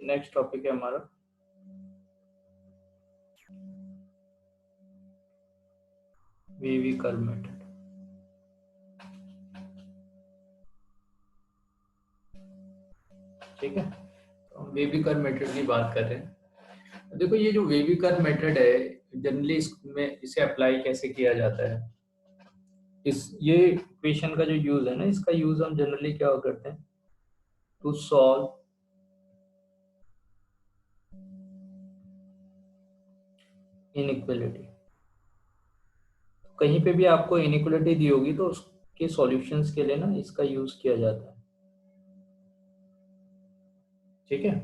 Next topic है हमारा wavy curve method. ठीक है, तो हम वेवी कर्व मेथड की बात कर रहे हैं। देखो ये जो वेवी कर्व मेथड है, जनरली इसमें इसे अप्लाई कैसे किया जाता है, ये इक्वेशन का जो यूज है ना, इसका यूज हम जनरली क्या करते हैं, टू सॉल्व इनइक्वालिटी। कहीं पे भी आपको इनइक्वालिटी दी होगी तो उसके सॉल्यूशंस के लिए ना इसका यूज किया जाता है। ठीक है,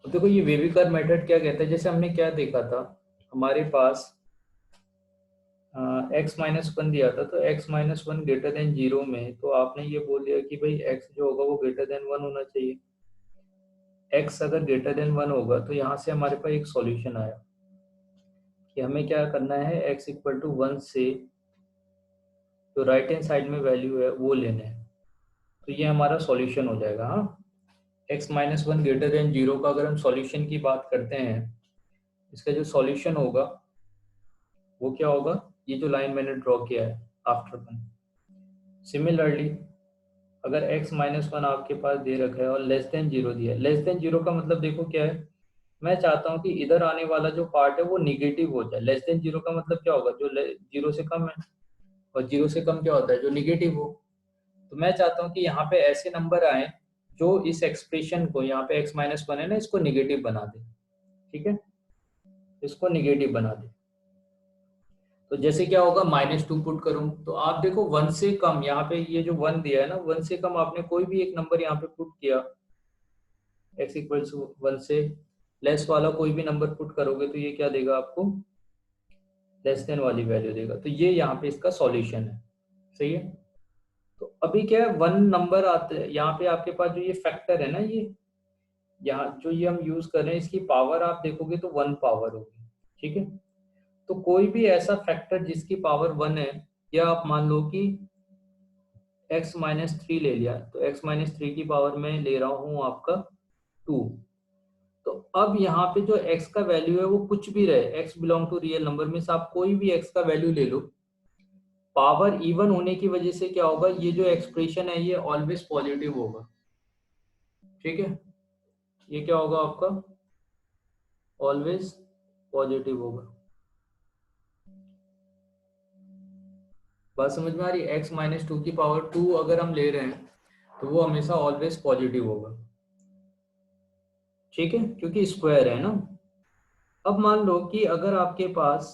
तो देखो ये वेवी कर्व मेथड क्या कहता है, जैसे हमने क्या देखा था, हमारे पास एक्स माइनस वन दिया था, तो x minus one greater than zero में तो आपने ये बोल दिया कि भाई एक्स जो होगा वो ग्रेटर देन वन होना चाहिए। एक्स अगर ग्रेटर देन वन होगा तो यहाँ से हमारे पास एक सॉल्यूशन आया कि हमें क्या करना है, एक्स इक्वल टू वन से जो राइट हैंड साइड में वैल्यू है वो लेने हैं। तो ये हमारा सॉल्यूशन हो जाएगा। हाँ, x minus one greater than zero का अगर हम सॉल्यूशन की बात करते हैं, इसका जो सॉल्यूशन होगा वो क्या होगा, ये जो लाइन मैंने ड्रॉ किया है आफ्टर वन। सिमिलरली अगर x माइनस वन आपके पास दे रखा है और लेस देन जीरो दिया है, लेस देन जीरो का मतलब देखो क्या है, मैं चाहता हूँ कि इधर आने वाला जो पार्ट है वो निगेटिव हो जाए। लेस देन जीरो का मतलब क्या होगा, जो जीरो से कम है, और जीरो से कम क्या होता है, जो निगेटिव हो। तो मैं चाहता हूँ कि यहाँ पे ऐसे नंबर आए जो इस एक्सप्रेशन को, यहाँ पे x माइनस वन है ना, इसको निगेटिव बना दे। ठीक है, इसको निगेटिव बना दे। तो जैसे क्या होगा, माइनस टू पुट करूं तो आप देखो वन से कम, यहाँ पे ये जो वन दिया है ना, वन से कम आपने कोई भी एक नंबर यहाँ पे पुट किया, एक्स इक्वल टू वन से लेस वाला कोई भी नंबर पुट करोगे तो ये क्या देगा आपको, लेस देन वाली वैल्यू देगा। तो ये यहाँ पे इसका सॉल्यूशन है। सही है, तो अभी क्या है, वन नंबर आते हैं यहाँ पे आपके पास, जो ये फैक्टर है ना, ये यहाँ जो ये हम यूज कर रहे हैं, इसकी पावर आप देखोगे तो वन पावर होगी। ठीक है, तो कोई भी ऐसा फैक्टर जिसकी पावर वन है, या आप मान लो कि x माइनस थ्री ले लिया, तो x माइनस थ्री की पावर में ले रहा हूँ आपका टू। तो अब यहाँ पे जो x का वैल्यू है वो कुछ भी रहे, x belong to real number में से आप कोई भी x का वैल्यू ले लो, पावर इवन होने की वजह से क्या होगा, ये जो एक्सप्रेशन है ये ऑलवेज पॉजिटिव होगा। ठीक है, ये क्या होगा आपका, ऑलवेज पॉजिटिव होगा। बात समझ में आ रही है, x माइनस टू की पावर टू अगर हम ले रहे हैं तो वो हमेशा ऑलवेज पॉजिटिव होगा। ठीक है, क्योंकि स्क्वायर है ना। अब मान लो कि अगर आपके पास,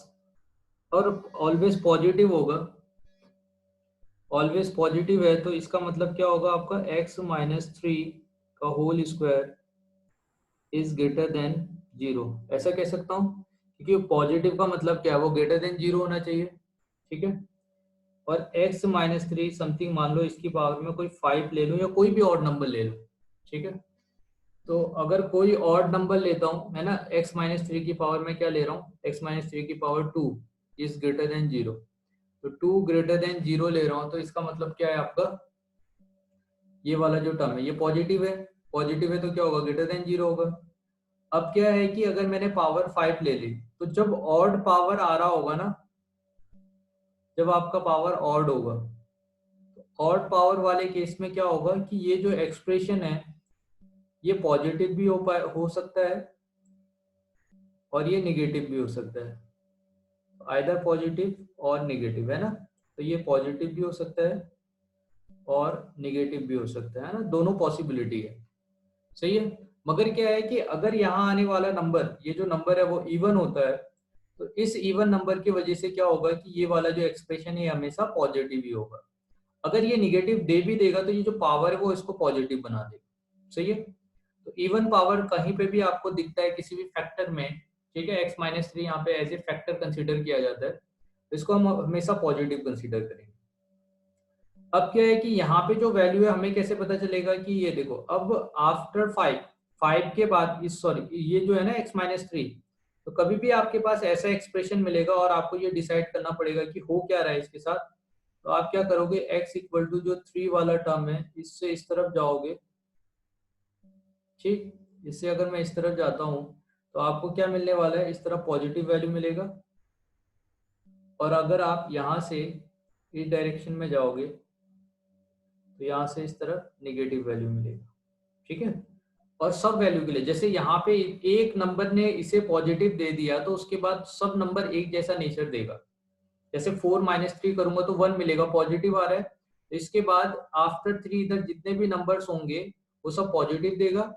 और ऑलवेज पॉजिटिव होगा, ऑलवेज पॉजिटिव है तो इसका मतलब क्या होगा आपका, x माइनस थ्री का whole square is greater than zero. ऐसा कह सकता हूँ क्योंकि पॉजिटिव का मतलब क्या है, वो ग्रेटर देन जीरो होना चाहिए। ठीक है, और x माइनस थ्री समथिंग मान लो इसकी पावर में कोई फाइव ले लो या कोई भी और नंबर ले लो। ठीक है, तो अगर कोई और नंबर लेता हूँ है ना, x माइनस थ्री की पावर में क्या ले रहा हूँ, x माइनस थ्री की power two is greater than zero. तो टू ग्रेटर देन जीरो ले रहा हूँ तो इसका मतलब क्या है आपका, ये वाला जो टर्म है ये पॉजिटिव है, पॉजिटिव है तो क्या होगा, ग्रेटर देन जीरो होगा। अब क्या है कि अगर मैंने पावर फाइव ले ली, तो जब ऑड पावर आ रहा होगा ना, जब आपका पावर ऑड होगा, तो ऑड पावर वाले केस में क्या होगा कि ये जो एक्सप्रेशन है ये पॉजिटिव भी हो सकता है और ये निगेटिव भी हो सकता है, आइदर पॉजिटिव और निगेटिव, है ना। तो ये पॉजिटिव भी हो सकता है और निगेटिव भी हो सकता है ना, दोनों पॉसिबिलिटी है। सही है, मगर क्या है कि अगर यहाँ आने वाला नंबर, ये जो नंबर है वो इवन होता है, तो इस इवन नंबर की वजह से क्या होगा कि ये वाला जो एक्सप्रेशन है हमेशा पॉजिटिव ही होगा। अगर ये निगेटिव दे भी देगा तो ये जो पावर है वो इसको पॉजिटिव बना देगा। सही है, तो इवन पावर कहीं पे भी आपको दिखता है किसी भी फैक्टर में, ठीक है, x माइनस थ्री यहाँ पे एज ए फैक्टर कंसिडर किया जाता है, तो इसको हम हमेशा पॉजिटिव कंसिडर करेंगे। अब क्या है कि यहाँ पे जो वैल्यू है हमें कैसे पता चलेगा कि ये देखो, अब आफ्टर फाइव, फाइव के बाद इस, सॉरी ये जो है ना x माइनस थ्री, तो कभी भी आपके पास ऐसा एक्सप्रेशन मिलेगा और आपको ये डिसाइड करना पड़ेगा कि हो क्या रहा है इसके साथ, तो आप क्या करोगे, x इक्वल टू जो थ्री वाला टर्म है इससे इस तरफ जाओगे। ठीक, इससे अगर मैं इस तरफ जाता हूँ तो आपको क्या मिलने वाला है, इस तरफ पॉजिटिव वैल्यू मिलेगा, और अगर आप यहाँ से इस डायरेक्शन में जाओगे तो यहाँ से इस तरफ नेगेटिव वैल्यू मिलेगा। ठीक है, और सब वैल्यू के लिए, जैसे यहाँ पे एक नंबर ने इसे पॉजिटिव दे दिया तो उसके बाद सब नंबर एक जैसा नेचर देगा। जैसे 4 - 3 करूंगा तो 1 मिलेगा, पॉजिटिव आ रहा है। तो इसके बाद आफ्टर 3 इधर जितने भी नंबर्स होंगे वो सब पॉजिटिव देगा,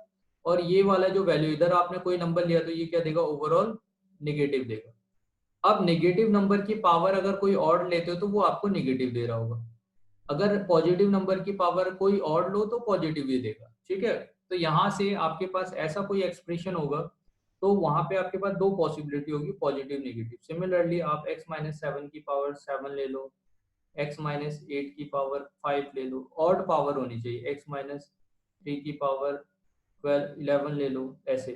और ये वाला जो वैल्यू इधर आपने कोई नंबर लिया तो ये क्या देगा, ओवरऑल नेगेटिव देगा। अब नेगेटिव नंबर की पावर अगर कोई और लेते हो तो वो आपको नेगेटिव दे रहा होगा, अगर पॉजिटिव नंबर की पावर कोई और लो तो पॉजिटिव ही देगा। ठीक है, तो यहाँ से आपके पास ऐसा कोई एक्सप्रेशन होगा तो वहां पे आपके पास दो पॉसिबिलिटी होगी, पॉजिटिव नेगेटिव। सिमिलरली आप x-7 की पावर 7 ले लो, x-8 की पावर 5 ले लो, ऑड पावर होनी चाहिए, x-3 की पावर 11 ले लो, ऐसे।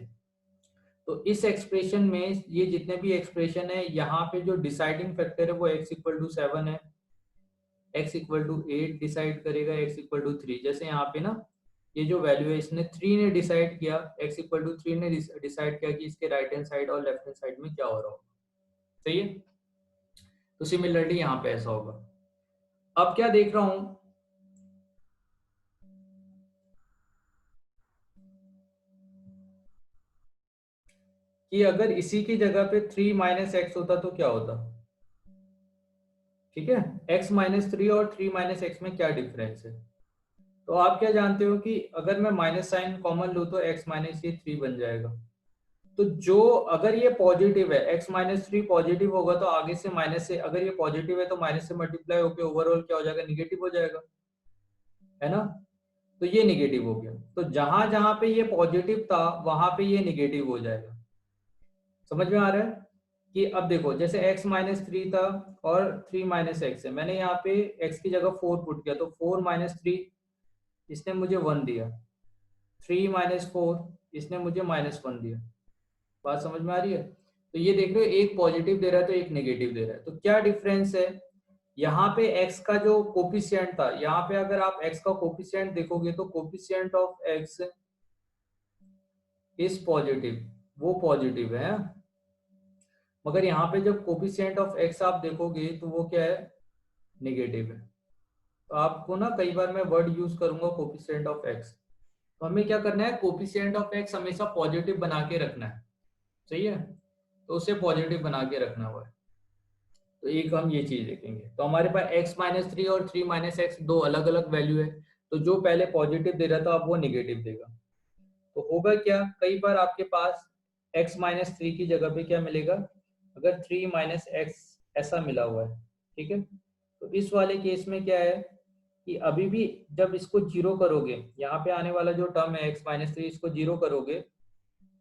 तो इस एक्सप्रेशन में ये जितने भी एक्सप्रेशन है, यहाँ पे जो डिसाइडिंग फैक्टर है वो x=7 है, x=8 डिसाइड करेगा, x=3। जैसे यहाँ पे ना ये जो वैल्यू है इसने 3 ने डिसाइड किया, x=3 ने डिसाइड किया कि इसके राइट हैंड साइड और लेफ्ट हैंड साइड में क्या हो रहा होगा। सही है, तो सिमिलरली यहाँ पे ऐसा होगा। अब क्या देख रहा हूं कि अगर इसी की जगह पे 3 - x होता तो क्या होता। ठीक है, x-3 और 3 - x में क्या डिफरेंस है। तो आप क्या जानते हो कि अगर मैं माइनस साइन कॉमन लूँ तो x-3 बन जाएगा। तो जो अगर ये पॉजिटिव है, x-3 पॉजिटिव होगा तो आगे से माइनस से, अगर ये पॉजिटिव है तो माइनस से मल्टीप्लाई होकर ओवरऑल क्या हो जाएगा, निगेटिव हो जाएगा, है ना। तो ये निगेटिव हो गया, तो जहां जहां पे ये पॉजिटिव था वहां पे ये निगेटिव हो जाएगा। समझ में आ रहा है कि अब देखो जैसे x-3 था और 3 - x है, मैंने यहाँ पे x की जगह 4 पुट किया तो 4 - 3 इसने मुझे 1 दिया, 3 - 4 इसने मुझे -1 दिया। बात समझ में आ रही है। तो ये देख रहे हो, एक पॉजिटिव दे रहा है तो एक नेगेटिव दे रहा है, तो क्या डिफरेंस है। यहाँ पे x का जो कोफिशिएंट था, यहाँ पे अगर आप x का कोफिशिएंट देखोगे तो coefficient of x is positive, वो पॉजिटिव है। मगर यहाँ पे जब कोफिशिएंट ऑफ x आप देखोगे तो वो क्या है, नेगेटिव है। तो आपको ना कई बार मैं वर्ड यूज करूंगा कोफिशिएंट ऑफ x, तो हमें क्या करना है, कोफिशिएंट ऑफ x हमेशा पॉजिटिव बना के रखना है। सही है, तो उसे पॉजिटिव बना के रखना हुआ है। तो एक हम ये चीज देखेंगे, तो हमारे पास x-3 और 3 - x दो अलग अलग वैल्यू है, तो जो पहले पॉजिटिव दे रहा था अब वो निगेटिव देगा। तो होगा क्या, कई बार आपके पास x-3 की जगह पे क्या मिलेगा, अगर 3 - x ऐसा मिला हुआ है। ठीक है, तो इस वाले केस में क्या है कि अभी भी जब इसको जीरो करोगे, यहाँ पे आने वाला जो टर्म है x-3 इसको जीरो करोगे,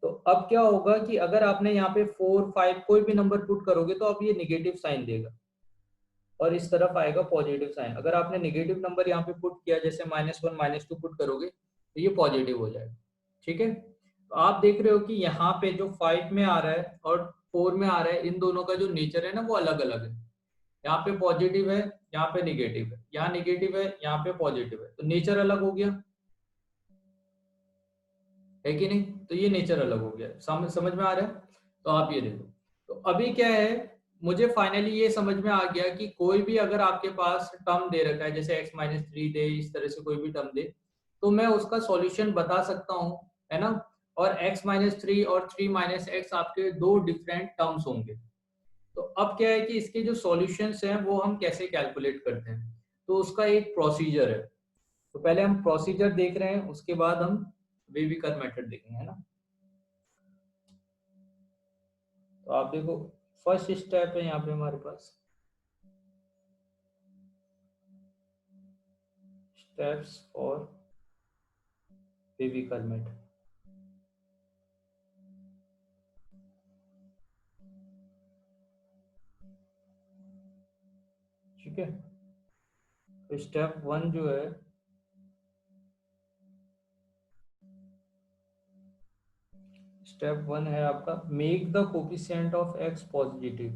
तो अब क्या होगा कि अगर आपने यहाँ पे 4 5 कोई भी नंबर पुट करोगे तो अब ये निगेटिव साइन देगा और इस तरफ आएगा पॉजिटिव साइन। अगर आपने नेगेटिव नंबर यहाँ पे पुट किया, जैसे -1 -2 पुट करोगे तो ये पॉजिटिव हो जाएगा। ठीक है, तो आप देख रहे हो कि यहाँ पे जो 5 में आ रहा है और 4 में आ रहा है, इन दोनों का जो नेचर है ना वो अलग अलग है। यहाँ पे पॉजिटिव है, यहाँ पे निगेटिव है, यहाँ निगेटिव है, यहाँ पे पॉजिटिव है, तो नेचर अलग हो गया है कि नहीं। तो ये नेचर अलग हो गया, समझ में आ रहा है। तो आप ये देखो, तो अभी क्या है, मुझे फाइनली ये समझ में आ गया कि कोई भी अगर आपके पास टर्म दे रखा है, जैसे x-3 दे, इस तरह से कोई भी टर्म दे, तो मैं उसका सॉल्यूशन बता सकता हूँ, है ना। और x-3 और 3 - x आपके दो डिफरेंट टर्म्स होंगे। तो अब क्या है कि इसके जो सॉल्यूशंस हैं वो हम कैसे कैलकुलेट करते हैं, तो उसका एक प्रोसीजर है। तो पहले हम प्रोसीजर देख रहे हैं, उसके बाद हम वेवी कर मेथड देखेंगे, है ना। तो आप देखो, फर्स्ट स्टेप है यहाँ पे हमारे पास स्टेप्स फॉर वेवी कर मेथड। ठीक है, तो स्टेप 1 जो है, स्टेप 1 है आपका, make the coefficient of x positive,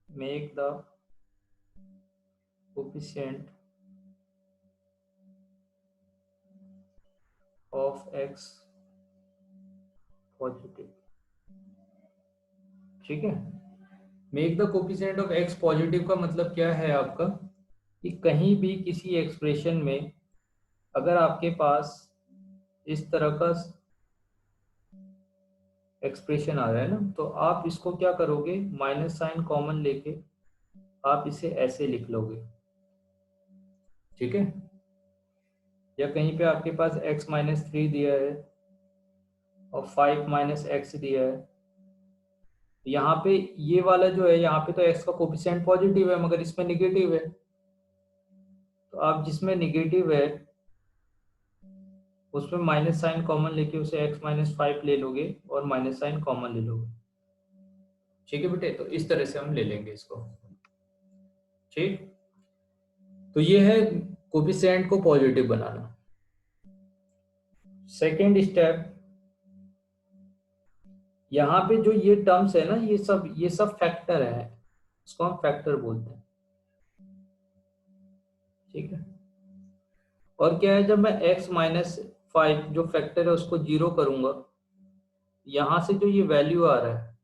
make the coefficient of x positive. ठीक है, make the coefficient of x positive का मतलब क्या है आपका, कि कहीं भी किसी एक्सप्रेशन में अगर आपके पास इस तरह का एक्सप्रेशन आ रहा है ना, तो आप इसको क्या करोगे, माइनस साइन कॉमन लेके आप इसे ऐसे लिख लोगे। ठीक है, या कहीं पे आपके पास x-3 दिया है और 5 - x दिया है, यहाँ पे ये वाला जो है, यहाँ पे तो x का कोफिशिएंट पॉजिटिव है मगर इसमें निगेटिव है, तो आप जिसमें निगेटिव है उसमें माइनस साइन कॉमन लेके उसे x-5 ले लोगे और माइनस साइन कॉमन ले लोगे। ठीक है बेटे, तो इस तरह से हम ले लेंगे इसको। ठीक, तो ये है कोफिशिएंट को पॉजिटिव बनाना। सेकेंड स्टेप, यहाँ पे जो ये टर्म्स है ना, ये सब फैक्टर है, इसको हम फैक्टर बोलते हैं। ठीक है, और क्या है, जब मैं x-5 जो फैक्टर है उसको जीरो करूंगा, यहां से जो ये वैल्यू आ रहा है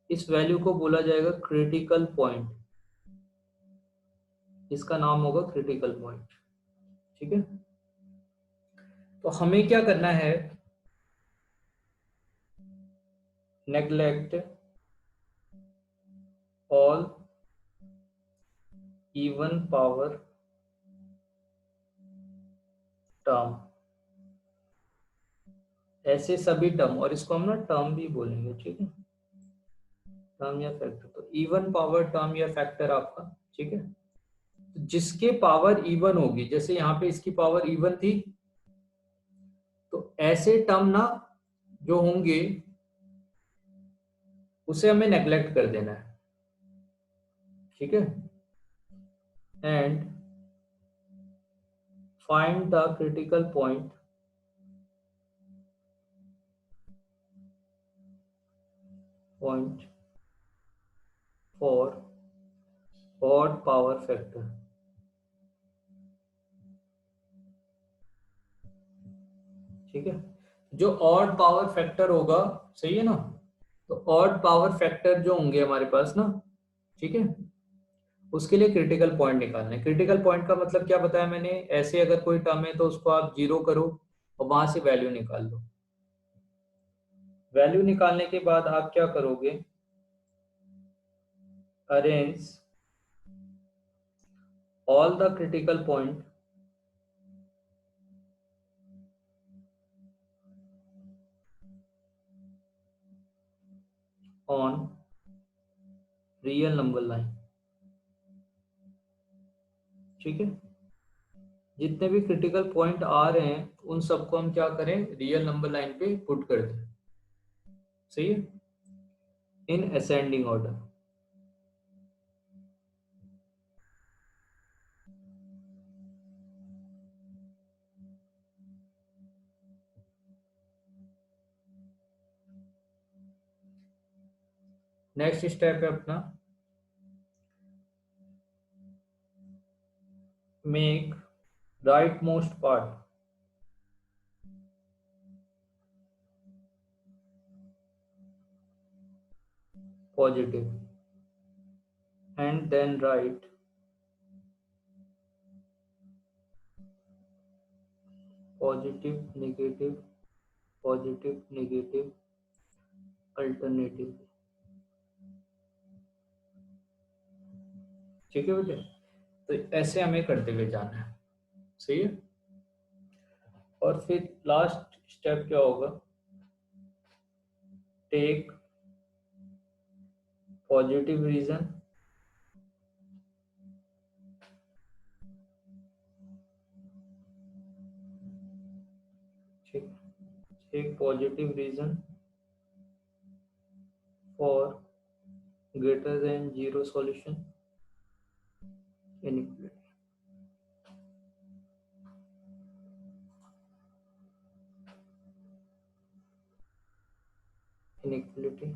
इस वैल्यू को बोला जाएगा क्रिटिकल पॉइंट, इसका नाम होगा क्रिटिकल पॉइंट। ठीक है, तो हमें क्या करना है, neglect all even power term, ऐसे सभी टर्म, और इसको हम ना टर्म भी बोलेंगे। ठीक है, टर्म या फैक्टर, तो इवन पावर टर्म या फैक्टर आपका। ठीक है, तो जिसके पावर इवन होगी, जैसे यहाँ पे इसकी पावर इवन थी, तो ऐसे टर्म ना जो होंगे उसे हमें नेग्लेक्ट कर देना है। ठीक है, and find the critical point for odd power factor. ठीक है, जो ऑड पावर फैक्टर होगा, सही है ना, तो ऑड पावर फैक्टर जो होंगे हमारे पास ना, ठीक है, उसके लिए क्रिटिकल पॉइंट निकालना है। क्रिटिकल पॉइंट का मतलब क्या बताया मैंने, ऐसे अगर कोई टर्म है तो उसको आप जीरो करो और वहां से वैल्यू निकाल लो। वैल्यू निकालने के बाद आप क्या करोगे, arrange all the critical point on real number line. ठीक है, जितने भी क्रिटिकल पॉइंट आ रहे हैं उन सबको हम क्या करें, रियल नंबर लाइन पे पुट कर दें। सही है, in ascending order. Next step है अपना, make right most part positive and then right positive negative, positive negative alternative. ठीक है बेटे, तो ऐसे हमें करते हुए जाना है। सही है, और फिर लास्ट स्टेप क्या होगा, टेक पॉजिटिव रीजन ठीक, take positive region for greater than zero solution inequality. Inequality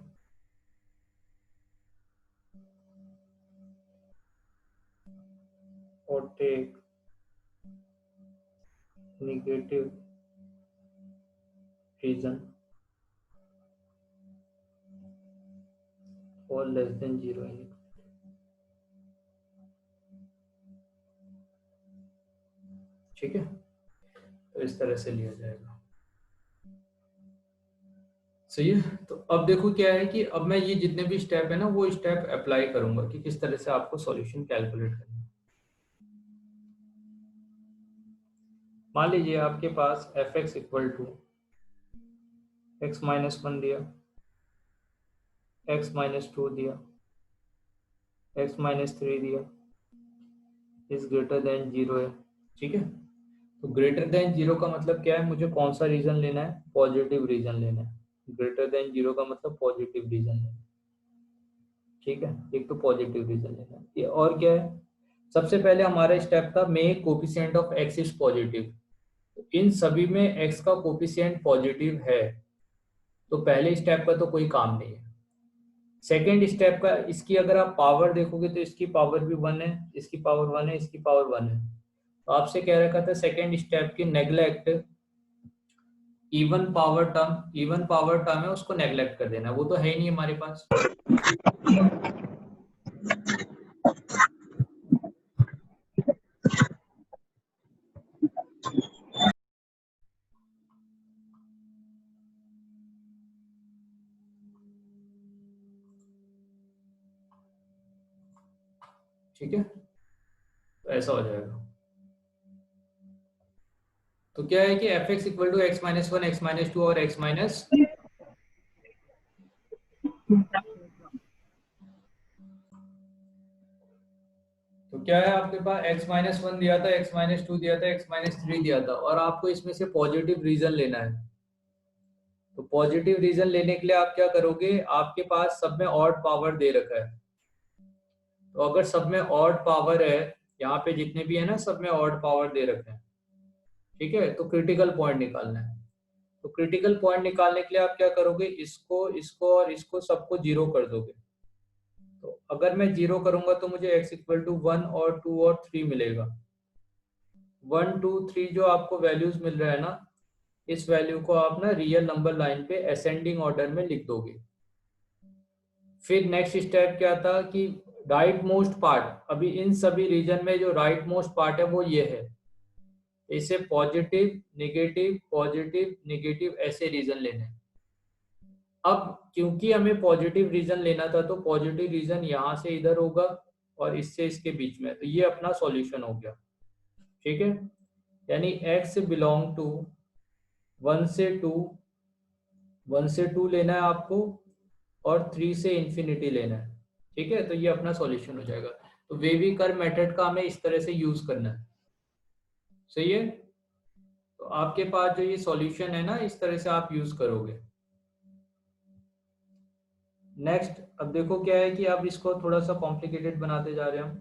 और टेक नेगेटिव रीजन और लेस देन 0 ठीक है, तो इस तरह से लिया जाएगा। सही है। तो अब देखो क्या है कि अब मैं ये जितने भी स्टेप है ना वो स्टेप अप्लाई करूंगा कि किस तरह से आपको सॉल्यूशन कैलकुलेट करना है। मान लीजिए आपके पास f x equal to x minus one दिया, एक्स माइनस टू दिया, एक्स माइनस थ्री दिया, इज ग्रेटर देन 0 है। ठीक है, तो ग्रेटर देन 0 का मतलब क्या है, मुझे कौन सा रीजन लेना है, पॉजिटिव रीजन लेना है। ग्रेटर देन 0 का मतलब पॉजिटिव रीजन लेना है। ठीक है, एक तो पॉजिटिव रीजन लेना है। ये और क्या है, सबसे पहले हमारा स्टेप था make coefficient of x is positive. इन सभी में एक्स का कोफिशिएंट पॉजिटिव है, तो पहले स्टेप का तो कोई काम नहीं है। सेकेंड स्टेप का, इसकी अगर आप पावर देखोगे तो इसकी पावर भी 1 है, इसकी पावर 1 है, इसकी पावर 1 है। तो आपसे कह रखा था सेकेंड स्टेप की नेग्लेक्ट इवन पावर टर्म है उसको नेग्लेक्ट कर देना, वो तो है ही नहीं हमारे पास। ठीक है, तो ऐसा हो जाएगा। तो क्या है कि f x equal to x minus one, x minus two और एक्स माइनस, तो क्या है आपके पास एक्स माइनस वन दिया था, एक्स माइनस टू दिया था, एक्स माइनस थ्री दिया था, और आपको इसमें से पॉजिटिव रीजन लेना है। तो पॉजिटिव रीजन लेने के लिए आप क्या करोगे, आपके पास सब में ऑड पावर दे रखा है। तो अगर सब में ऑड पावर है, यहाँ पे जितने भी है ना सब में ऑड पावर दे रखे हैं। ठीक है, तो क्रिटिकल पॉइंट निकालना है। तो क्रिटिकल पॉइंट निकालने के लिए आप क्या करोगे, इसको इसको और इसको सबको जीरो कर दोगे। तो अगर मैं जीरो करूंगा तो मुझे x इक्वल टू 1 और 2 और 3 मिलेगा। 1 2 3 जो आपको वैल्यूज मिल रहा है ना, इस वैल्यू को आप ना रियल नंबर लाइन पे असेंडिंग ऑर्डर में लिख दोगे। फिर नेक्स्ट स्टेप क्या था कि राइट मोस्ट पार्ट, अभी इन सभी रीजन में जो राइट मोस्ट पार्ट है वो ये है, इसे पॉजिटिव नेगेटिव ऐसे रीजन लेने हैं। अब क्योंकि हमें पॉजिटिव रीजन लेना था तो पॉजिटिव रीजन यहाँ से इधर होगा और इससे इसके बीच में, तो ये अपना सॉल्यूशन हो गया। ठीक है, यानी x बिलोंग टू 1 से 2, 1 से 2 लेना है आपको और 3 से इंफिनिटी लेना है। ठीक है, तो ये अपना सॉल्यूशन हो जाएगा। तो वेवी कर्व मेथड का हमें इस तरह से यूज करना है। सही है, तो आपके पास जो ये सॉल्यूशन है ना, इस तरह से आप यूज करोगे। नेक्स्ट, अब देखो क्या है कि अब इसको थोड़ा सा कॉम्प्लिकेटेड बनाते जा रहे हैं हम,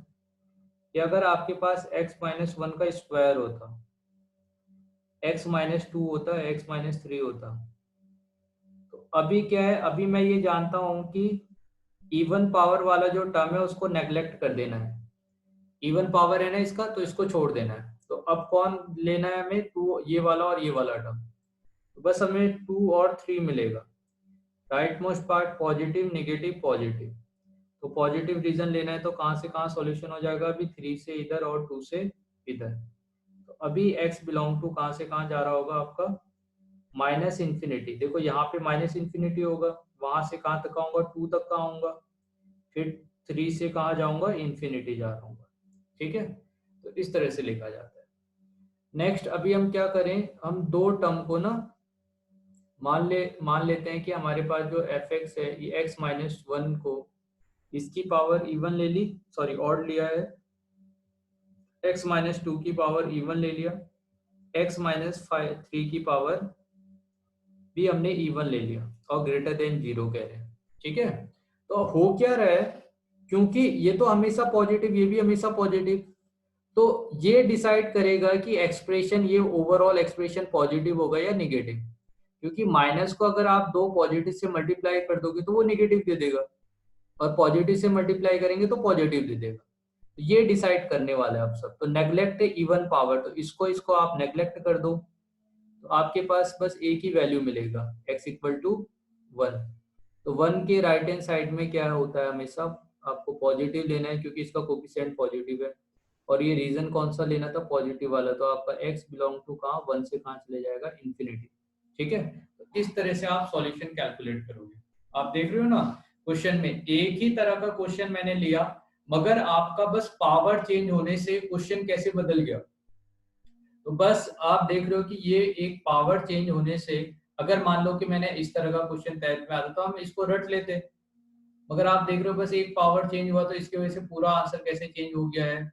कि अगर आपके पास x माइनस वन का स्क्वायर होता, x माइनस टू होता, x माइनस थ्री होता, तो अभी क्या है, अभी मैं ये जानता हूं कि इवन पावर वाला जो टर्म है उसको नेग्लेक्ट कर देना है। इवन पावर है ना इसका, तो इसको छोड़ देना है। तो अब कौन लेना है हमें, टू, ये वाला और ये वाला टर्म। तो बस हमें 2 और 3 मिलेगा। Right most part positive negative positive, तो पॉजिटिव रीजन लेना है तो कहाँ से कहाँ सॉल्यूशन हो जाएगा, अभी 3 से इधर और 2 से इधर। तो अभी x बिलोंग टू कहाँ से कहाँ जा रहा होगा आपका, माइनस इन्फिनिटी। देखो यहाँ पे माइनस इन्फिनिटी होगा, वहां से कहाँ तक आऊंगा, 2 तक का आऊंगा, फिर 3 से कहाँ जाऊंगा, इन्फिनिटी जा रहा हूँ। ठीक है, तो इस तरह से लिखा जाता है। नेक्स्ट अभी हम क्या करें, हम दो टर्म को ना मान लेते हैं कि हमारे पास जो एफ एक्स है, ये एक्स माइनस वन को इसकी पावर इवन ले ली, सॉरी ऑड लिया है, एक्स माइनस टू की पावर इवन ले लिया, एक्स माइनस थ्री की पावर भी हमने इवन ले लिया और ग्रेटर देन 0 कह रहे हैं। ठीक है, तो हो क्या रहा है, क्योंकि ये तो हमेशा पॉजिटिव, ये भी हमेशा पॉजिटिव, तो ये डिसाइड करेगा कि एक्सप्रेशन, ये ओवरऑल एक्सप्रेशन पॉजिटिव होगा या निगेटिव। क्योंकि माइनस को अगर आप दो पॉजिटिव से मल्टीप्लाई कर दोगे तो वो निगेटिव दे देगा, और पॉजिटिव से मल्टीप्लाई करेंगे तो पॉजिटिव दे देगा। तो ये डिसाइड करने वाला है आप सब। तो नेग्लेक्ट इवन पावर, तो इसको इसको आप नेग्लेक्ट कर दो, तो आपके पास बस एक ही वैल्यू मिलेगा, x इक्वल टू 1। तो 1 के राइट हैंड साइड में क्या होता है, हमेशा आपको पॉजिटिव लेना है क्योंकि इसका कोफिशिएंट पॉजिटिव है, और ये रीजन कौन सा लेना था, पॉजिटिव वाला। तो आपका x बिलोंग टू कहाँ, 1 से कहाँ चले जाएगा, इन्फिनिटी। ठीक है, तो इस तरह से आप सॉल्यूशन कैलकुलेट करोगे। आप देख रहे हो ना, क्वेश्चन में एक ही तरह का क्वेश्चन मैंने लिया, मगर आपका बस पावर चेंज होने से क्वेश्चन कैसे बदल गया। तो बस आप देख रहे हो कि ये एक पावर चेंज होने से, अगर मान लो कि मैंने इस तरह का क्वेश्चन तैयार में आता तो हम इसको रट लेते, मगर आप देख रहे हो बस एक पावर चेंज हुआ तो इसकी वजह से पूरा आंसर कैसे चेंज हो गया है।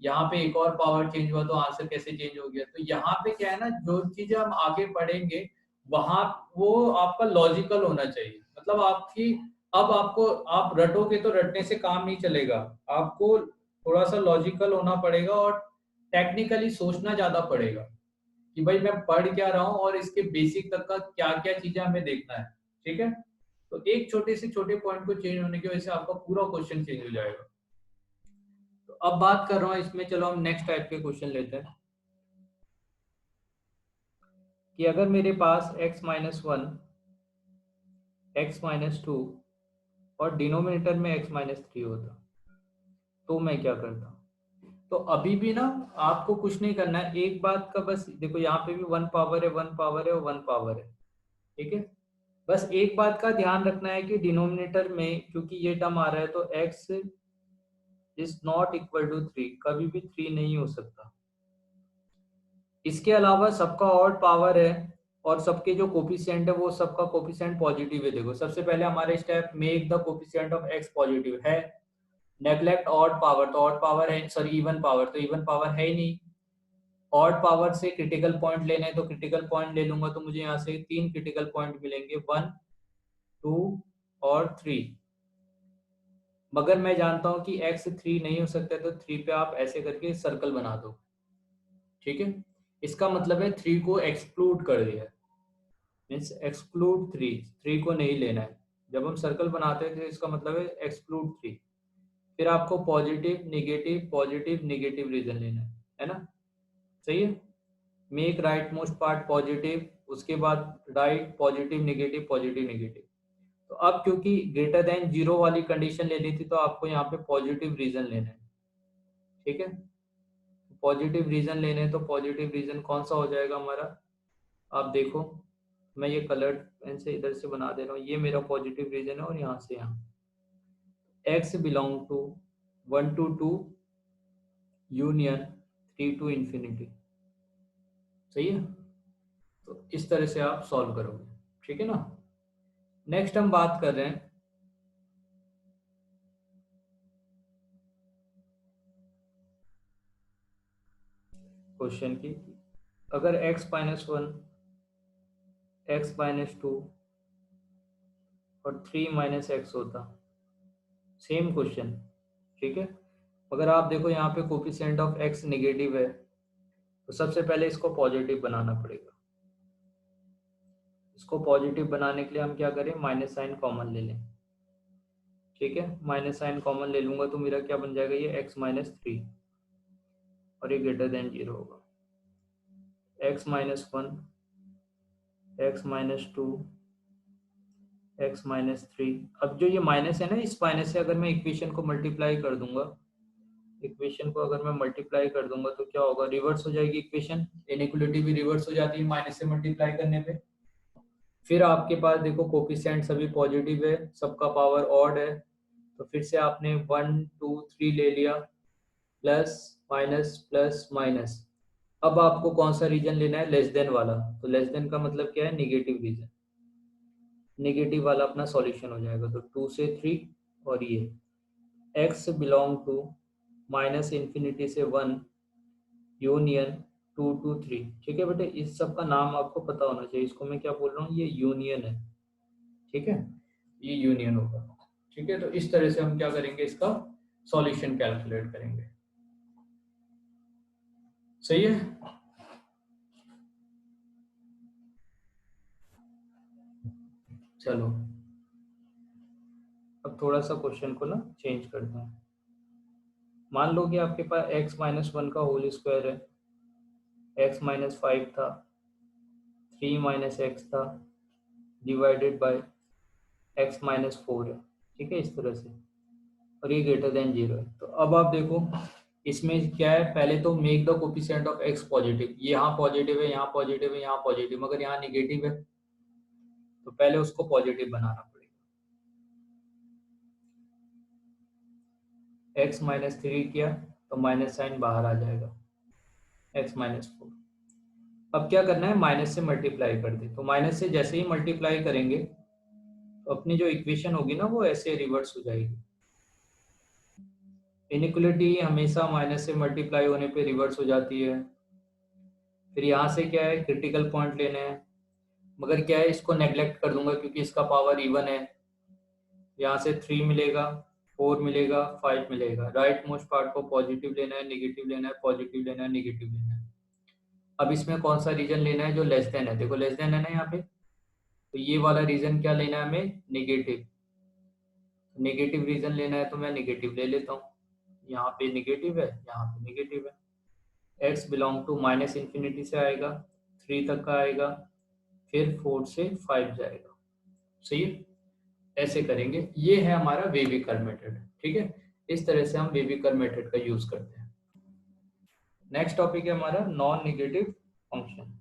यहाँ पे एक और पावर चेंज हुआ तो आंसर कैसे चेंज हो गया। तो यहाँ पे क्या है ना, जो चीजें हम आगे पढ़ेंगे वहां वो आपका लॉजिकल होना चाहिए। मतलब आपकी, अब आपको, आप रटोगे तो रटने से काम नहीं चलेगा, आपको थोड़ा सा लॉजिकल होना पड़ेगा और टेक्निकली सोचना ज्यादा पड़ेगा कि भाई मैं पढ़ क्या रहा हूँ और इसके बेसिक तक का क्या क्या चीजें हमें देखना है। ठीक है, तो एक छोटे से छोटे पॉइंट को चेंज होने की वजह से आपका पूरा क्वेश्चन चेंज हो जाएगा। तो अब बात कर रहा हूँ इसमें, चलो हम नेक्स्ट टाइप के क्वेश्चन लेते हैं कि अगर मेरे पास x-1, x-2 और डिनोमिनेटर में x-3 होता तो मैं क्या करता। तो अभी भी ना आपको कुछ नहीं करना है, एक बात का बस देखो, यहाँ पे भी 1 पावर है, 1 पावर है और 1 पावर है। ठीक है, बस एक बात का ध्यान रखना है कि डिनोमिनेटर में क्योंकि ये टर्म आ रहा है तो x is not equal to 3, कभी भी 3 नहीं हो सकता। इसके अलावा सबका ऑड पावर है और सबके जो कोफिशिएंट है वो सबका कोफिशिएंट पॉजिटिव है। देखो सबसे पहले हमारे step make the coefficient of x positive है, नेग्लेक्ट ऑड पावर, तो ऑड पावर है, सॉरी इवन पावर, तो इवन पावर है ही नहीं। ऑड पावर से क्रिटिकल पॉइंट लेने हैं तो क्रिटिकल पॉइंट ले लूंगा, तो मुझे यहाँ से 3 क्रिटिकल पॉइंट मिलेंगे, 1, 2 और 3। मगर मैं जानता हूं कि x 3 नहीं हो सकता, तो 3 पे आप ऐसे करके सर्कल बना दो। ठीक है, इसका मतलब है 3 को एक्सक्लूड कर दिया, मीन्स एक्सक्लूड 3 को नहीं लेना है। जब हम सर्कल बनाते हैं तो इसका मतलब है एक्सक्लूड 3। फिर आपको पॉजिटिव नेगेटिव रीजन लेना है ना, सही है। Make right most part positive, उसके बाद राइट पॉजिटिव नेगेटिव। तो अब क्योंकि ग्रेटर देन जीरो वाली कंडीशन लेनी थी तो आपको यहाँ पे पॉजिटिव रीजन लेना है। ठीक है, पॉजिटिव रीजन लेने हैं तो पॉजिटिव रीजन कौन सा हो जाएगा हमारा, आप देखो, मैं ये कलर्ड पेन से इधर से बना दे रहा हूँ, ये मेरा पॉजिटिव रीजन है और यहाँ से यहाँ x belong to 1 to 2 union 3 to infinity. सही है, तो इस तरह से आप सॉल्व करोगे। ठीक है ना, नेक्स्ट हम बात कर रहे हैं क्वेश्चन की, अगर x-1, x-2 और 3 - x होता, सेम क्वेश्चन। ठीक है, अगर आप देखो यहाँ पे कोफिशिएंट ऑफ x नेगेटिव है तो सबसे पहले इसको पॉजिटिव बनाना पड़ेगा। इसको पॉजिटिव बनाने के लिए हम क्या करें, माइनस साइन कॉमन ले लें। ठीक है, माइनस साइन कॉमन ले लूंगा तो मेरा क्या बन जाएगा, ये x-3 और ये ग्रेटर देन 0 होगा, x-1, x-2, x-3। अब जो ये माइनस है ना, इस माइनस से अगर मैं इक्वेशन को मल्टीप्लाई कर दूंगा, इक्वेशन को अगर मैं मल्टीप्लाई कर दूंगा तो क्या होगा, रिवर्स हो जाएगी इक्वेशन, इनइक्वालिटी भी रिवर्स हो जाती है माइनस से मल्टीप्लाई करने पे। फिर आपके पास देखो कोफिशिएंट सभी पॉजिटिव है, सबका पावर ऑड है, तो फिर से आपने 1 2 3 ले लिया, प्लस माइनस प्लस माइनस। अब आपको कौन सा रीजन लेना है, लेस देन वाला, तो लेस देन का मतलब क्या है, निगेटिव रीजन, निगेटिव वाला अपना सॉल्यूशन हो जाएगा। तो 2 से 3 और ये x belong to minus infinity से 1 यूनियन 2 to 3। ठीक है बेटे, इस सब का नाम आपको पता होना चाहिए, इसको मैं क्या बोल रहा हूँ, ये यूनियन है। ठीक है, ये यूनियन होगा। ठीक है, तो इस तरह से हम क्या करेंगे, इसका सॉल्यूशन कैलकुलेट करेंगे। सही है, चलो अब थोड़ा सा क्वेश्चन को ना चेंज करते हैं। मान लो कि आपके पास x-1 का होल स्क्वायर है, x-5 था, 3 - x था, डिवाइडेड बाय x माइनस 4 है, ठीक है, इस तरह से, और ये ग्रेटर देन 0 है। तो अब आप देखो इसमें क्या है, पहले तो make the coefficient of x positive, यहाँ पॉजिटिव है, यहाँ पॉजिटिव है, यहाँ पॉजिटिव, मगर यहाँ निगेटिव है, तो पहले उसको पॉजिटिव बनाना पड़ेगा। x माइनस 3 किया तो माइनस साइन बाहर आ जाएगा, x माइनस 4। अब क्या करना है, माइनस से मल्टीप्लाई कर दे, तो माइनस से जैसे ही मल्टीप्लाई करेंगे तो अपनी जो इक्वेशन होगी ना वो ऐसे रिवर्स हो जाएगी। इनइक्वलिटी हमेशा माइनस से मल्टीप्लाई होने पे रिवर्स हो जाती है। फिर यहाँ से क्या है, क्रिटिकल पॉइंट लेने हैं, मगर क्या है, इसको नेग्लेक्ट कर दूंगा क्योंकि इसका पावर इवन है। यहाँ से 3 मिलेगा, 4 मिलेगा, 5 मिलेगा। राइट मोस्ट पार्ट को पॉजिटिव लेना है, निगेटिव लेना है, पॉजिटिव लेना है, निगेटिव लेना है। अब इसमें कौन सा रीजन लेना है, जो लेस देन है, देखो लेस देन है ना यहाँ पे, तो ये वाला रीजन क्या लेना है हमें, नेगेटिव। नेगेटिव रीजन लेना है तो मैं नेगेटिव ले लेता हूँ, यहाँ पे नेगेटिव है, यहाँ पे नेगेटिव है। x belong to minus infinity से आएगा, 3 तक का आएगा, फिर 4 से 5 जाएगा। सही है, ऐसे करेंगे। ये है हमारा वेवी कर्व मेथड, ठीक है। इस तरह से हम वेवी कर्व मेथड का यूज करते हैं। नेक्स्ट टॉपिक है हमारा नॉन नेगेटिव फंक्शन।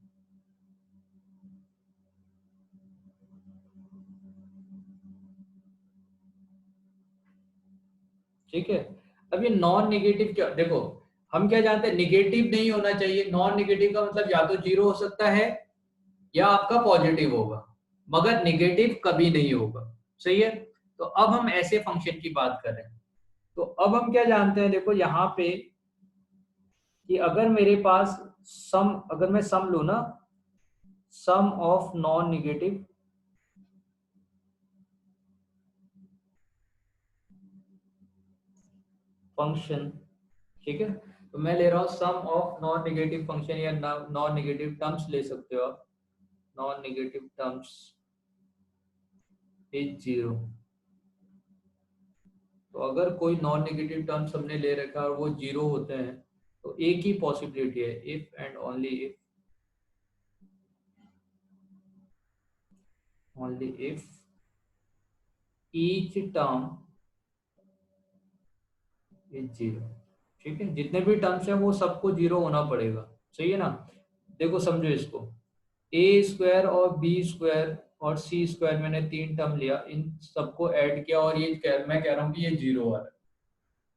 ठीक है, अब ये नॉन नेगेटिव क्या, देखो हम क्या जानते हैं, नेगेटिव नहीं होना चाहिए। नॉन नेगेटिव का मतलब या तो जीरो हो सकता है या आपका पॉजिटिव होगा, मगर नेगेटिव कभी नहीं होगा। सही है, तो अब हम ऐसे फंक्शन की बात कर रहे हैं। तो अब हम क्या जानते हैं, देखो यहाँ पे कि अगर मेरे पास सम, अगर मैं सम लू ना, सम ऑफ नॉन नेगेटिव फंक्शन, ठीक है, तो मैं ले रहा हूँ सम ऑफ नॉन नेगेटिव फंक्शन, या नॉन नेगेटिव टर्म्स ले सकते हो आप, non negative terms is zero. तो अगर कोई नॉन नेगेटिव टर्म्स हमने ले रखा है और वो जीरो होते हैं, तो एक ही पॉसिबिलिटी है, if and only if each term is zero. ठीक है, जितने भी टर्म्स हैं वो सबको जीरो होना पड़ेगा। सही है ना, देखो समझो इसको, ए स्क्वायर और बी स्क्वायर और सी स्क्वायर, मैंने 3 टर्म लिया, इन सबको ऐड किया और मैं कह रहा हूँ कि ये जीरो आ रहा है।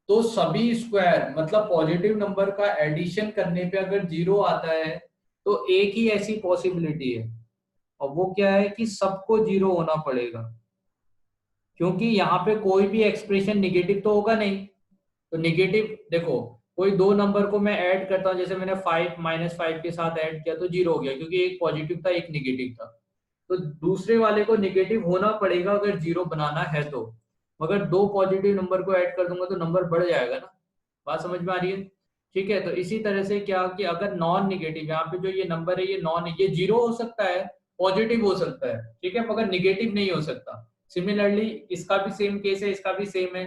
तो सभी स्क्वायर मतलब पॉजिटिव नंबर का एडिशन करने पे अगर जीरो आता है, तो एक ही ऐसी पॉसिबिलिटी है, और वो क्या है कि सबको जीरो होना पड़ेगा, क्योंकि यहाँ पे कोई भी एक्सप्रेशन निगेटिव तो होगा नहीं। तो निगेटिव देखो, कोई दो नंबर को मैं ऐड करता हूँ, जैसे मैंने 5 माइनस 5 के साथ ऐड किया तो जीरो हो गया, क्योंकि एक पॉजिटिव था एक निगेटिव था। तो दूसरे वाले को निगेटिव होना पड़ेगा अगर जीरो बनाना है तो, मगर दो पॉजिटिव नंबर को ऐड कर दूंगा तो नंबर बढ़ जाएगा ना। बात समझ में आ रही है? ठीक है, तो इसी तरह से क्या कि अगर नॉन निगेटिव, यहाँ पे जो ये नंबर है ये नॉन, ये जीरो हो सकता है, पॉजिटिव हो सकता है, ठीक है, मगर निगेटिव नहीं हो सकता। सिमिलरली इसका भी सेम केस है, इसका भी सेम है।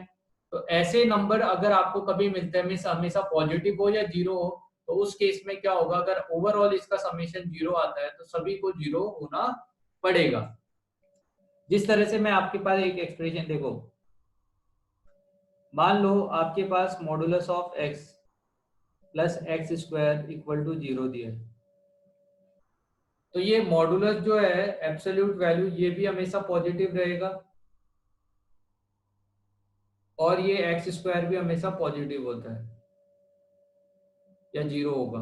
तो ऐसे नंबर अगर आपको कभी मिलते हैं, मीन्स हमेशा पॉजिटिव हो या जीरो हो, तो उस केस में क्या होगा, अगर ओवरऑल इसका समीशन जीरो आता है तो सभी को जीरो होना पड़ेगा। जिस तरह से मैं आपके पास एक एक्सप्रेशन देखो, मान लो आपके पास modulus of x plus x square equal to zero दिया है, तो ये मॉडुलस जो है एब्सोल्यूट वैल्यू ये भी हमेशा पॉजिटिव रहेगा, और ये एक्स स्क्वायर भी हमेशा पॉजिटिव होता है या जीरो होगा।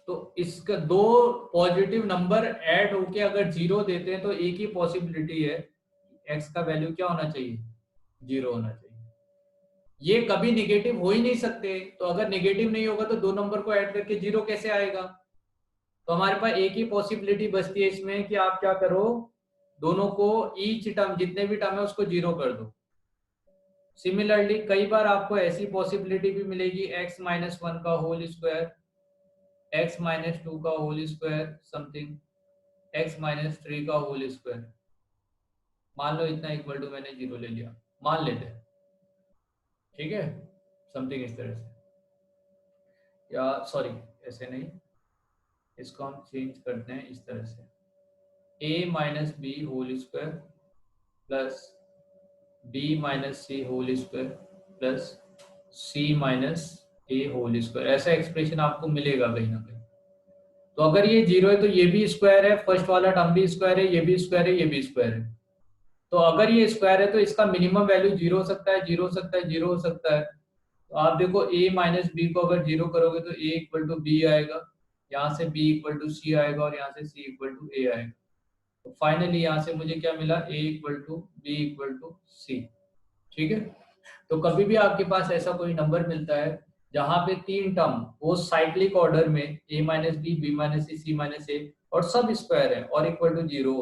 तो इसका दो पॉजिटिव नंबर ऐड होके अगर जीरो देते हैं तो एक ही पॉसिबिलिटी है, एक्स का वैल्यू क्या होना चाहिए, जीरो होना चाहिए। ये कभी निगेटिव हो ही नहीं सकते, तो अगर निगेटिव नहीं होगा तो दो नंबर को ऐड करके जीरो कैसे आएगा। तो हमारे पास एक ही पॉसिबिलिटी बचती है इसमें कि आप क्या करो, दोनों को ईच टर्म जितने भी टर्म है उसको जीरो कर दो। सिमिलरली कई बार आपको ऐसी पॉसिबिलिटी भी मिलेगी, x माइनस वन का whole square, x minus two का whole square something, x minus three का होल स्क्वायर। मान लो इतना इक्वल टू मैंने जीरो ले लिया, मान लेते हैं, ठीक है, समथिंग इस तरह से, या सॉरी ऐसे नहीं, इसको हम चेंज करते हैं इस तरह से, a minus b whole square plus b minus c whole square plus c minus a whole square, ऐसा एक्सप्रेशन आपको मिलेगा कहीं ना कहीं। तो अगर ये जीरो है तो ये भी स्क्वायर है, फर्स्ट वाला टर्म भी स्क्वायर है, ये भी स्क्वायर है, ये भी स्क्वायर है। तो अगर ये स्क्वायर है तो इसका मिनिमम वैल्यू जीरो हो सकता है, जीरो हो सकता है, जीरो हो सकता है। तो आप देखो a माइनस बी को अगर जीरो करोगे तो a इक्वल टू बी आएगा, यहाँ से b इक्वल टू सी आएगा और यहाँ से c इक्वल टू a आएगा। तो फाइनली यहाँ से मुझे क्या मिला, a equal to b equal to c. ठीक है। तो कभी भी आपके पास ऐसा कोई नंबर मिलता है जहां पे तीन टर्म वो साइक्लिक ऑर्डर में a minus b minus c minus a और सब स्क्वायर है और इक्वल टू जीरो,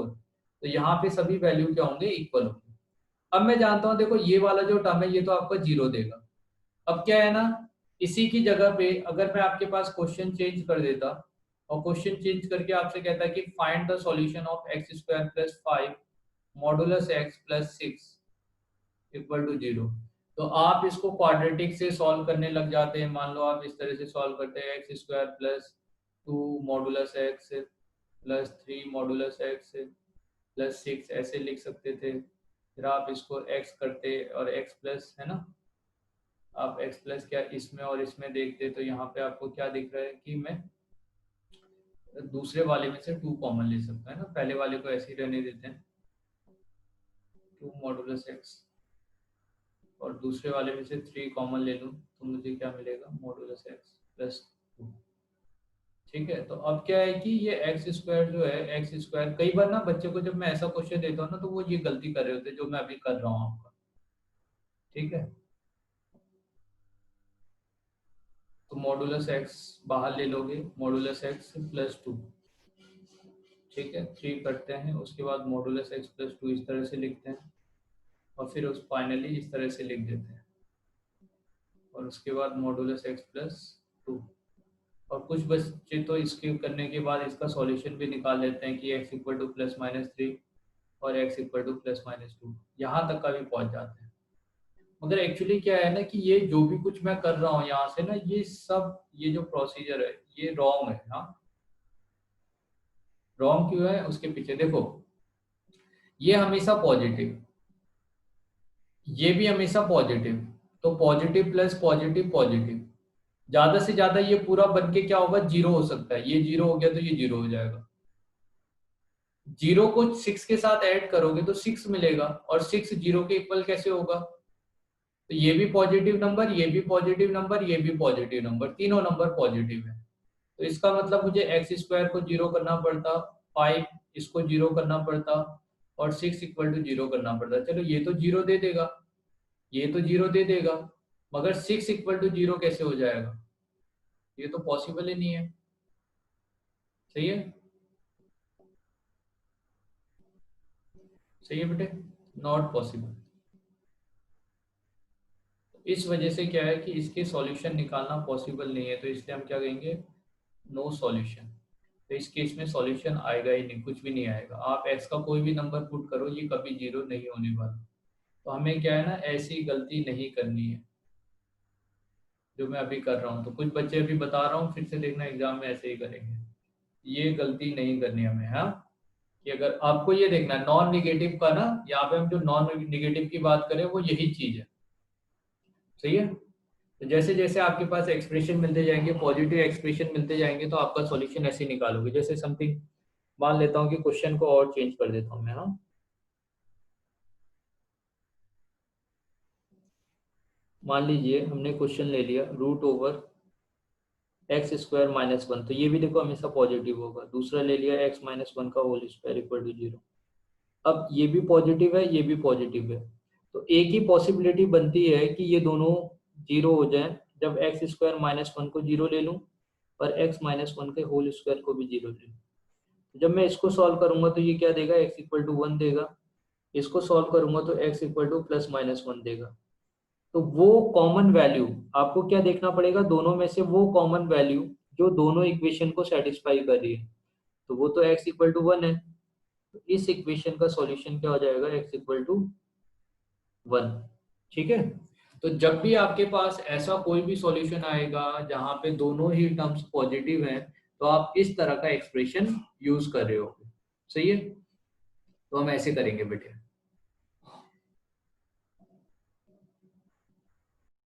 तो यहाँ पे सभी वैल्यू क्या होंगे, इक्वल होंगे। अब मैं जानता हूँ देखो ये वाला जो टर्म है ये तो आपका जीरो देगा। अब क्या है ना, इसी की जगह पे अगर मैं आपके पास क्वेश्चन चेंज कर देता और क्वेश्चन चेंज करके आपसे कहता है कि find the solution of x square plus 5 modulus x plus 6 equal to zero, तो आप इसको क्वाड्रेटिक से सॉल्व करने लग जाते हैं। मान लो आप इस तरह से सॉल्व करते हैं, x square plus 2 modulus x plus 3 modulus x plus 6 ऐसे लिख सकते थे। फिर आप इसको x करते और x प्लस है ना, आप x प्लस क्या इसमें और इसमें देखते तो यहाँ पे आपको क्या दिख रहा है कि मैं दूसरे वाले में से 2 कॉमन ले सकता है ना, पहले वाले को ऐसे ही रहने देते हैं 2 मॉडुलस x और दूसरे वाले में से 3 कॉमन ले लूँ तो मुझे क्या मिलेगा, मॉडुलस x प्लस 2। ठीक है। तो अब क्या है कि ये एक्स स्क्वायर जो है, एक्स स्क्वायर कई बार ना बच्चे को जब मैं ऐसा क्वेश्चन देता हूँ ना तो वो ये गलती कर रहे होते हैं जो मैं अभी कर रहा हूँ आपका। ठीक है। तो मॉडुलस एक्स बाहर ले लोगे, मॉडुलस एक्स प्लस 2। ठीक है, 3 करते हैं, उसके बाद मॉडुलस एक्स प्लस 2 इस तरह से लिखते हैं और फिर उस फाइनली इस तरह से लिख देते हैं और उसके बाद मॉडुलस एक्स प्लस 2। और कुछ बच्चे तो इसके करने के बाद इसका सॉल्यूशन भी निकाल लेते हैं कि x equal two plus minus 3 और x equal two plus minus 2, यहाँ तक का भी पहुंच जाते हैं। मगर एक्चुअली क्या है ना कि ये जो भी कुछ मैं कर रहा हूँ यहाँ से ना, ये सब ये जो प्रोसीजर है ये रॉन्ग है। हाँ, रॉन्ग क्यों है उसके पीछे देखो, ये हमेशा पॉजिटिव, ये भी हमेशा पॉजिटिव, तो पॉजिटिव प्लस पॉजिटिव पॉजिटिव, ज्यादा से ज्यादा ये पूरा बन के क्या होगा, जीरो हो सकता है। ये जीरो हो गया तो ये जीरो हो जाएगा। जीरो को 6 के साथ ऐड करोगे तो 6 मिलेगा और 6 जीरो के इक्वल कैसे होगा, तो ये भी पॉजिटिव नंबर, ये भी पॉजिटिव नंबर, ये भी पॉजिटिव नंबर, तीनों नंबर पॉजिटिव है। तो इसका मतलब मुझे एक्स स्क्वायर को जीरो करना पड़ता, 5 इसको जीरो करना पड़ता और 6 इक्वल टू जीरो करना पड़ता। चलो ये तो जीरो दे देगा, ये तो जीरो दे देगा, मगर 6 इक्वल टू जीरो कैसे हो जाएगा, ये तो पॉसिबल ही नहीं है। सही है, सही है बेटे, नॉट पॉसिबल। इस वजह से क्या है कि इसके सॉल्यूशन निकालना पॉसिबल नहीं है, तो इसलिए हम क्या कहेंगे, नो सॉल्यूशन। तो इस केस में सॉल्यूशन आएगा ही नहीं, कुछ भी नहीं आएगा। आप एक्स का कोई भी नंबर पुट करो ये कभी जीरो नहीं होने वाला। तो हमें क्या है ना, ऐसी गलती नहीं करनी है जो मैं अभी कर रहा हूँ। तो कुछ बच्चे अभी बता रहा हूँ, फिर से देखना एग्जाम में ऐसे ही करेंगे, ये गलती नहीं करनी हमें। हाँ, कि अगर आपको ये देखना है नॉन निगेटिव का ना, यहाँ पे हम जो नॉन निगेटिव की बात करें वो यही चीज है। सही है। तो जैसे जैसे आपके पास एक्सप्रेशन मिलते जाएंगे, पॉजिटिव एक्सप्रेशन मिलते जाएंगे, तो आपका सॉल्यूशन ऐसे ही निकालोगे। जैसे समथिंग मान लेता हूँ कि क्वेश्चन को और चेंज कर देता हूँ मैं। हाँ, मान लीजिए हमने क्वेश्चन ले लिया root over x square minus 1, तो ये भी देखो हमेशा पॉजिटिव होगा। दूसरा ले लिया एक्स माइनस 1 का whole square equal to zero. अब ये भी पॉजिटिव है, ये भी पॉजिटिव है, तो एक ही पॉसिबिलिटी बनती है कि ये दोनों जीरो हो जाए जब एक्स स्क्वायर माइनस 1 को जीरो ले लूँ और एक्स माइनस 1 के होल स्क्वायर को भी जीरो ले लूँ। जब मैं इसको सॉल्व करूंगा तो ये क्या देगा, एक्स इक्वल टू 1 देगा। इसको सॉल्व करूंगा तो x equal two plus minus 1 देगा। तो वो कॉमन वैल्यू आपको क्या देखना पड़ेगा, दोनों में से वो कॉमन वैल्यू जो दोनों इक्वेशन को सेटिस्फाई कर रही है, तो वो तो x इक्वल टू 1 है। तो इस इक्वेशन का सॉल्यूशन क्या हो जाएगा, x इक्वल टू 1। ठीक है। तो जब भी आपके पास ऐसा कोई भी सॉल्यूशन आएगा जहां पे दोनों ही टर्म्स पॉजिटिव हैं, तो आप इस तरह का एक्सप्रेशन यूज कर रहे हो। सही है। तो हम ऐसे करेंगे बेटे।